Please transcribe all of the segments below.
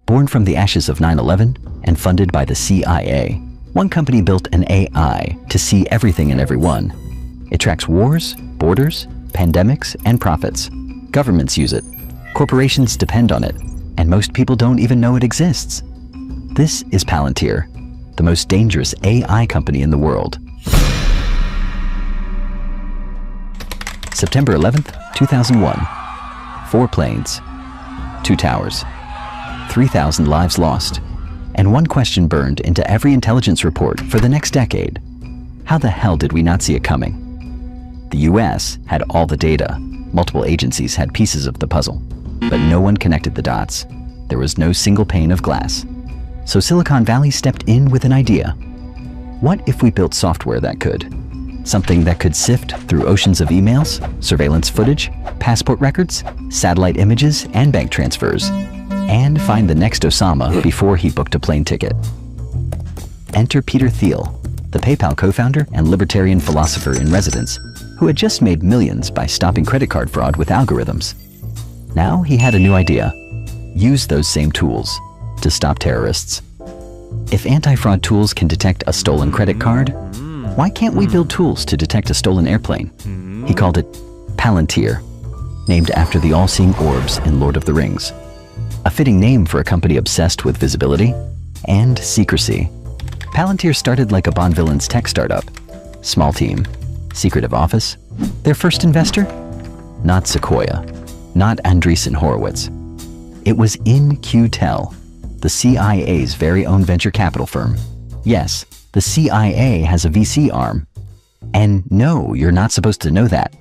Born from the ashes of 9/11 and funded by the CIA, one company built an AI to see everything and everyone. It tracks wars, borders, pandemics, and profits. Governments use it. Corporations depend on it. And most people don't even know it exists. This is Palantir, the most dangerous AI company in the world. September 11th, 2001. 4 planes, 2 towers, 3,000 lives lost, and one question burned into every intelligence report for the next decade. How the hell did we not see it coming? The US had all the data. Multiple agencies had pieces of the puzzle, but no one connected the dots. There was no single pane of glass. So Silicon Valley stepped in with an idea. What if we built software that could? Something that could sift through oceans of emails, surveillance footage, passport records, satellite images, and bank transfers, and find the next Osama before he booked a plane ticket. Enter Peter Thiel, the PayPal co-founder and libertarian philosopher in residence, who had just made millions by stopping credit card fraud with algorithms. Now he had a new idea. Use those same tools to stop terrorists. If anti-fraud tools can detect a stolen credit card, why can't we build tools to detect a stolen airplane? He called it Palantir, named after the all-seeing orbs in Lord of the Rings. A fitting name for a company obsessed with visibility and secrecy. Palantir started like a Bond villain's tech startup. Small team, secretive office. Their first investor? Not Sequoia, not Andreessen Horowitz. It was In-Q-Tel, the CIA's very own venture capital firm. Yes, the CIA has a VC arm. And no, you're not supposed to know that.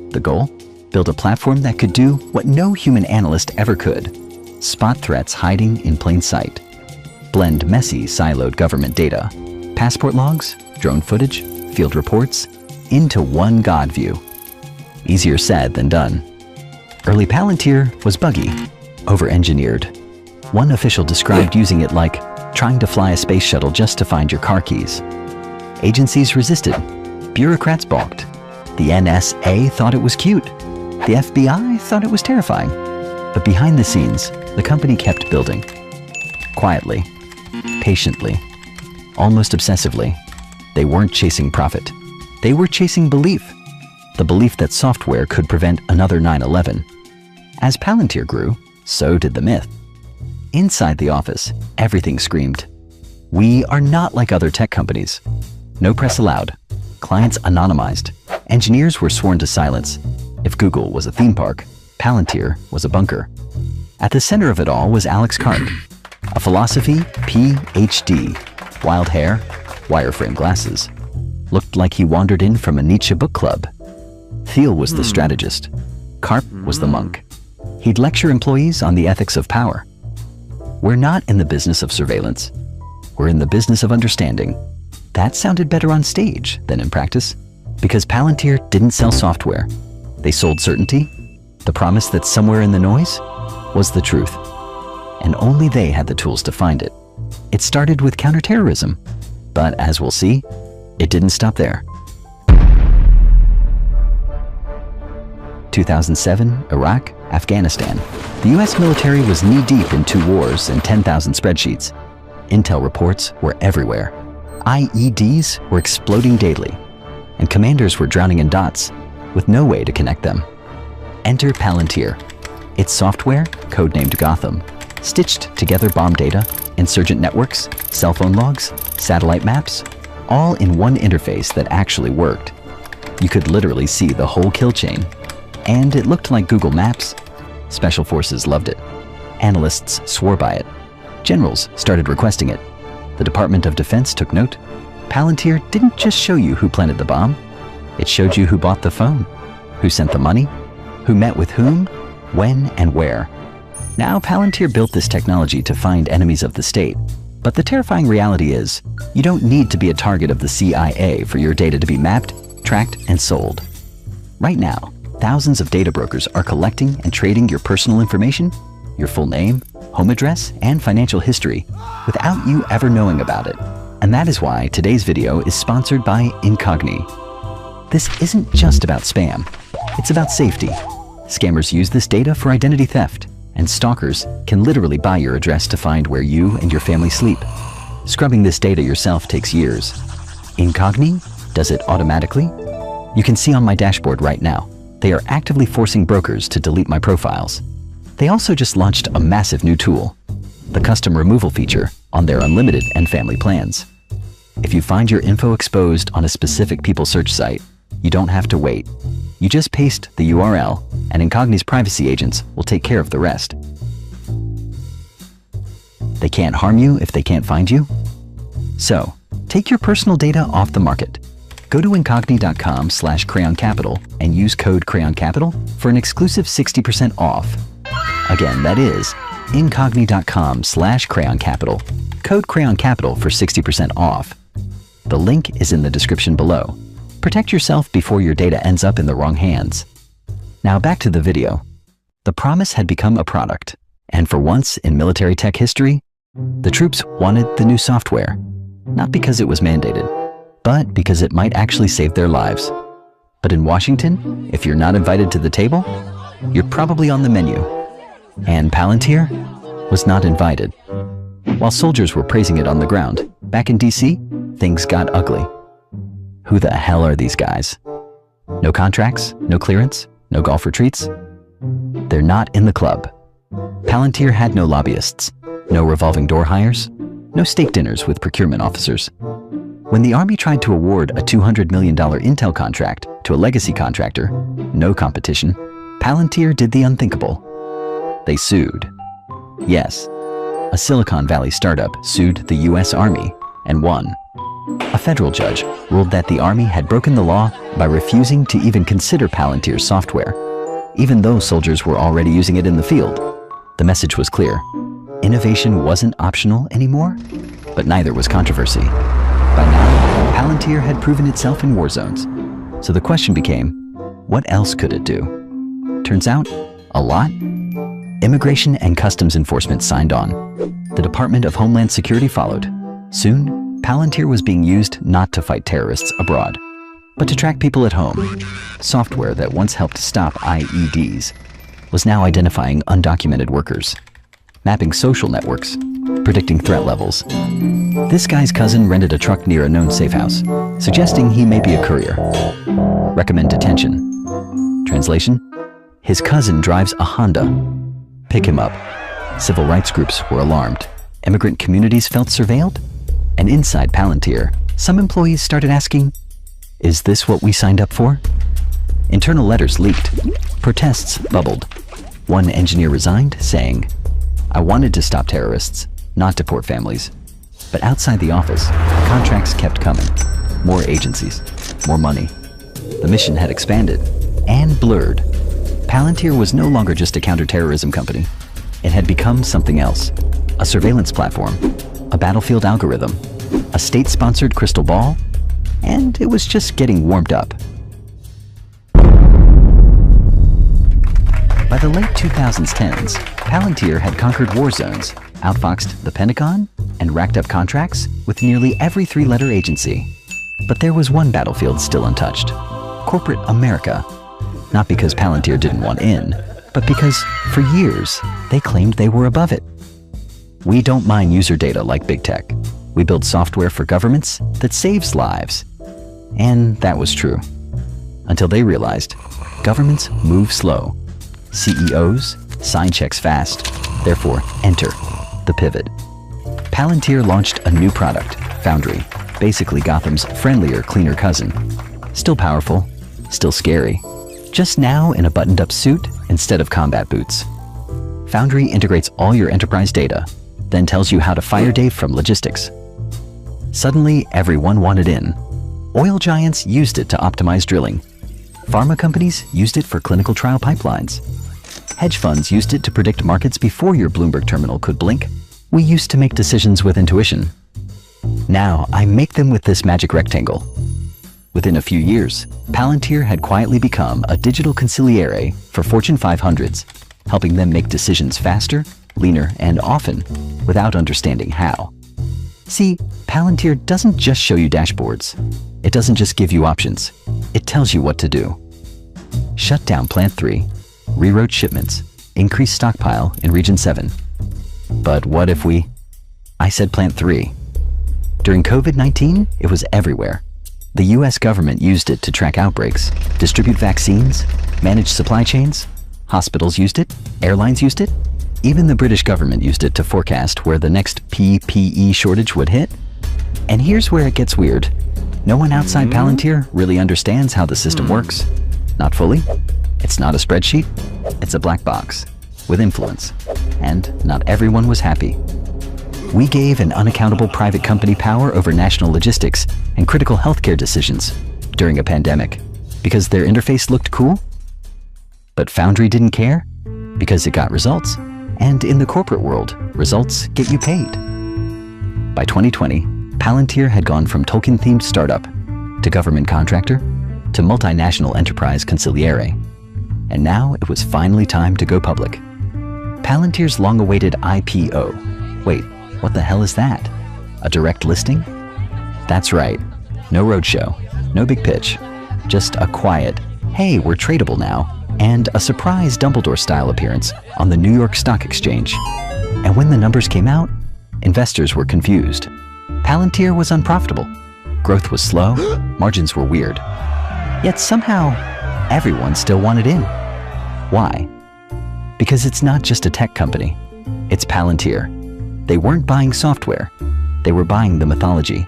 The goal? Build a platform that could do what no human analyst ever could. Spot threats hiding in plain sight. Blend messy, siloed government data, passport logs, drone footage, field reports, into one God view. Easier said than done. Early Palantir was buggy, over-engineered. One official described using it like trying to fly a space shuttle just to find your car keys. Agencies resisted. Bureaucrats balked. The NSA thought it was cute. The FBI thought it was terrifying. But behind the scenes, the company kept building. Quietly, patiently, almost obsessively. They weren't chasing profit. They were chasing belief. The belief that software could prevent another 9/11. As Palantir grew, so did the myth. Inside the office, everything screamed, "We are not like other tech companies." No press allowed. Clients anonymized. Engineers were sworn to silence. If Google was a theme park, Palantir was a bunker. At the center of it all was Alex Karp, a philosophy PhD, wild hair, wireframe glasses. Looked like he wandered in from a Nietzsche book club. Thiel was the strategist. Karp was the monk. He'd lecture employees on the ethics of power. We're not in the business of surveillance. We're in the business of understanding. That sounded better on stage than in practice, because Palantir didn't sell software. They sold certainty, the promise that somewhere in the noise was the truth. And only they had the tools to find it. It started with counterterrorism, but as we'll see, it didn't stop there. 2007, Iraq, Afghanistan. The US military was knee-deep in 2 wars and 10,000 spreadsheets. Intel reports were everywhere. IEDs were exploding daily, and commanders were drowning in dots with no way to connect them. Enter Palantir. Its software, codenamed Gotham, stitched together bomb data, insurgent networks, cell phone logs, satellite maps, all in one interface that actually worked. You could literally see the whole kill chain. And it looked like Google Maps. Special forces loved it. Analysts swore by it. Generals started requesting it. The Department of Defense took note. Palantir didn't just show you who planted the bomb. It showed you who bought the phone, who sent the money, who met with whom, when, and where. Now Palantir built this technology to find enemies of the state. But the terrifying reality is, you don't need to be a target of the CIA for your data to be mapped, tracked, and sold. Right now, thousands of data brokers are collecting and trading your personal information, your full name, home address, and financial history without you ever knowing about it. And that is why today's video is sponsored by Incogni. This isn't just about spam, it's about safety. Scammers use this data for identity theft, and stalkers can literally buy your address to find where you and your family sleep. Scrubbing this data yourself takes years. Incogni does it automatically. You can see on my dashboard right now, they are actively forcing brokers to delete my profiles. They also just launched a massive new tool, the custom removal feature, on their unlimited and family plans. If you find your info exposed on a specific people search site, you don't have to wait. You just paste the URL, and Incogni's privacy agents will take care of the rest. They can't harm you if they can't find you. So, take your personal data off the market. Go to incogni.com/crayoncapital and use code crayoncapital for an exclusive 60% off. Again, that is incogni.com/crayoncapital, code crayoncapital for 60% off. The link is in the description below. Protect yourself before your data ends up in the wrong hands. Now back to the video. The promise had become a product, and for once in military tech history, the troops wanted the new software, not because it was mandated, but because it might actually save their lives. But in Washington, if you're not invited to the table, you're probably on the menu. And Palantir was not invited. While soldiers were praising it on the ground, back in DC, things got ugly. Who the hell are these guys? No contracts, no clearance, no golf retreats. They're not in the club. Palantir had no lobbyists, no revolving door hires, no steak dinners with procurement officers. When the Army tried to award a $200 million intel contract to a legacy contractor, no competition, Palantir did the unthinkable. They sued. Yes, a Silicon Valley startup sued the US Army and won. A federal judge ruled that the Army had broken the law by refusing to even consider Palantir's software, even though soldiers were already using it in the field. The message was clear. Innovation wasn't optional anymore, but neither was controversy. By now, Palantir had proven itself in war zones. So the question became, what else could it do? Turns out, a lot. Immigration and Customs Enforcement signed on. The Department of Homeland Security followed. Soon, Palantir was being used not to fight terrorists abroad, but to track people at home. Software that once helped stop IEDs was now identifying undocumented workers, mapping social networks, predicting threat levels. This guy's cousin rented a truck near a known safe house, suggesting he may be a courier. Recommend detention. Translation: his cousin drives a Honda. Pick him up. Civil rights groups were alarmed. Immigrant communities felt surveilled. And inside Palantir, some employees started asking, is this what we signed up for? Internal letters leaked. Protests bubbled. One engineer resigned, saying, I wanted to stop terrorists, not deport families. But outside the office, contracts kept coming. More agencies, more money. The mission had expanded and blurred. Palantir was no longer just a counterterrorism company. It had become something else. A surveillance platform, a battlefield algorithm, a state-sponsored crystal ball, and it was just getting warmed up. By the late 2010s, Palantir had conquered war zones, outfoxed the Pentagon, and racked up contracts with nearly every three-letter agency. But there was one battlefield still untouched: corporate America. Not because Palantir didn't want in, but because, for years, they claimed they were above it. We don't mine user data like big tech. We build software for governments that saves lives. And that was true. Until they realized governments move slow. CEOs sign checks fast. Therefore, enter the pivot. Palantir launched a new product, Foundry, basically Gotham's friendlier, cleaner cousin. Still powerful, still scary. Just now in a buttoned-up suit instead of combat boots. Foundry integrates all your enterprise data, then tells you how to fire Dave from logistics. Suddenly, everyone wanted in. Oil giants used it to optimize drilling. Pharma companies used it for clinical trial pipelines. Hedge funds used it to predict markets before your Bloomberg terminal could blink. We used to make decisions with intuition. Now, I make them with this magic rectangle. Within a few years, Palantir had quietly become a digital consigliere for Fortune 500s, helping them make decisions faster, leaner, and often without understanding how. See, Palantir doesn't just show you dashboards. It doesn't just give you options. It tells you what to do. Shut down Plant 3, reroute shipments, increase stockpile in Region 7. But what if I said plant 3. During COVID-19, it was everywhere. The US government used it to track outbreaks, distribute vaccines, manage supply chains. Hospitals used it, airlines used it. Even the British government used it to forecast where the next PPE shortage would hit. And here's where it gets weird. No one outside Palantir really understands how the system works. Not fully. It's not a spreadsheet. It's a black box with influence. And not everyone was happy. We gave an unaccountable private company power over national logistics and critical healthcare decisions during a pandemic because their interface looked cool. But Foundry didn't care because it got results. And in the corporate world, results get you paid. By 2020, Palantir had gone from Tolkien-themed startup to government contractor to multinational enterprise consigliere. And now it was finally time to go public. Palantir's long-awaited IPO. Wait, what the hell is that? A direct listing? That's right. No roadshow, no big pitch. Just a quiet, hey, we're tradable now, and a surprise Dumbledore-style appearance on the New York Stock Exchange. And when the numbers came out, investors were confused. Palantir was unprofitable. Growth was slow, margins were weird. Yet somehow, everyone still wanted in. Why? Because it's not just a tech company. It's Palantir. They weren't buying software. They were buying the mythology,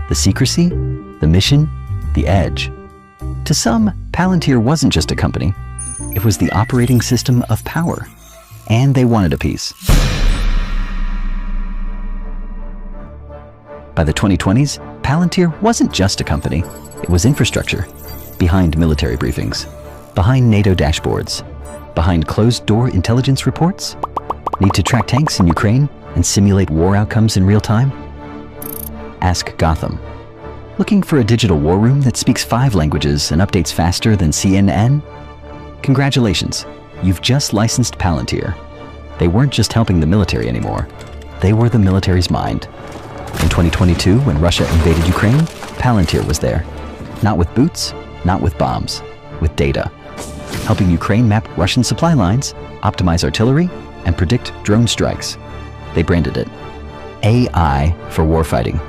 the secrecy, the mission, the edge. To some, Palantir wasn't just a company. It was the operating system of power, and they wanted a piece. By the 2020s, Palantir wasn't just a company. It was infrastructure, behind military briefings, behind NATO dashboards, behind closed-door intelligence reports. Need to track tanks in Ukraine and simulate war outcomes in real time? Ask Gotham. Looking for a digital war room that speaks 5 languages and updates faster than CNN? Congratulations, you've just licensed Palantir. They weren't just helping the military anymore. They were the military's mind. In 2022, when Russia invaded Ukraine, Palantir was there. Not with boots, not with bombs, with data. Helping Ukraine map Russian supply lines, optimize artillery, and predict drone strikes. They branded it AI for warfighting.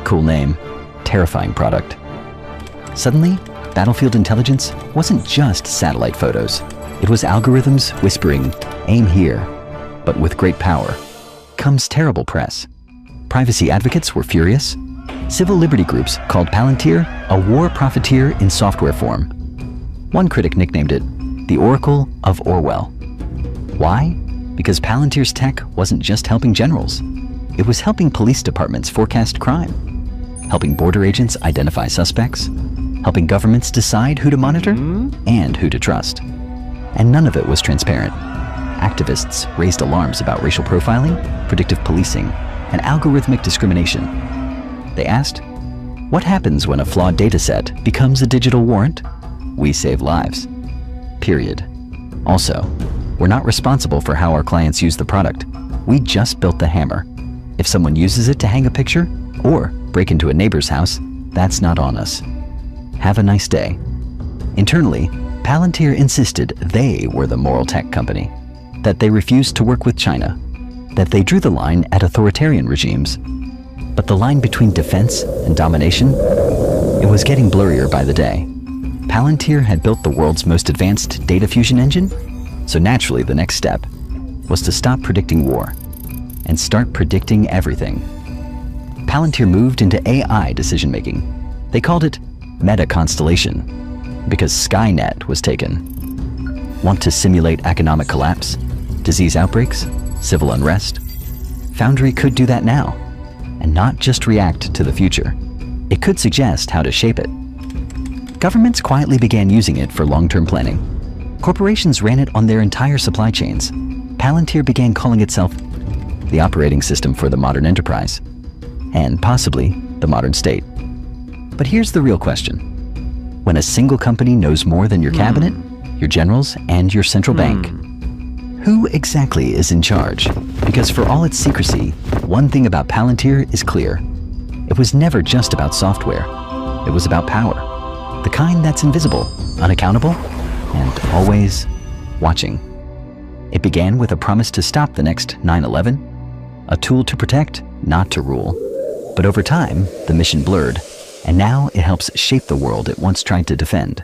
Cool name, terrifying product. Suddenly, battlefield intelligence wasn't just satellite photos. It was algorithms whispering, aim here. But with great power comes terrible press. Privacy advocates were furious. Civil liberty groups called Palantir a war profiteer in software form. One critic nicknamed it the Oracle of Orwell. Why? Because Palantir's tech wasn't just helping generals. It was helping police departments forecast crime, helping border agents identify suspects, helping governments decide who to monitor and who to trust. And none of it was transparent. Activists raised alarms about racial profiling, predictive policing, and algorithmic discrimination. They asked, what happens when a flawed dataset becomes a digital warrant? We save lives. Period. Also, we're not responsible for how our clients use the product. We just built the hammer. If someone uses it to hang a picture or break into a neighbor's house, that's not on us. Have a nice day. Internally, Palantir insisted they were the moral tech company, that they refused to work with China, that they drew the line at authoritarian regimes. But the line between defense and domination, it was getting blurrier by the day. Palantir had built the world's most advanced data fusion engine, so naturally the next step was to stop predicting war and start predicting everything. Palantir moved into AI decision-making. They called it Meta Constellation because Skynet was taken. Want to simulate economic collapse, disease outbreaks, civil unrest? Foundry could do that now, and not just react to the future. It could suggest how to shape it. Governments quietly began using it for long-term planning. Corporations ran it on their entire supply chains. Palantir began calling itself the operating system for the modern enterprise, and possibly the modern state. But here's the real question. When a single company knows more than your cabinet, your generals, and your central bank, who exactly is in charge? Because for all its secrecy, one thing about Palantir is clear. It was never just about software. It was about power. The kind that's invisible, unaccountable, and always watching. It began with a promise to stop the next 9/11, a tool to protect, not to rule. But over time, the mission blurred, and now it helps shape the world it once tried to defend.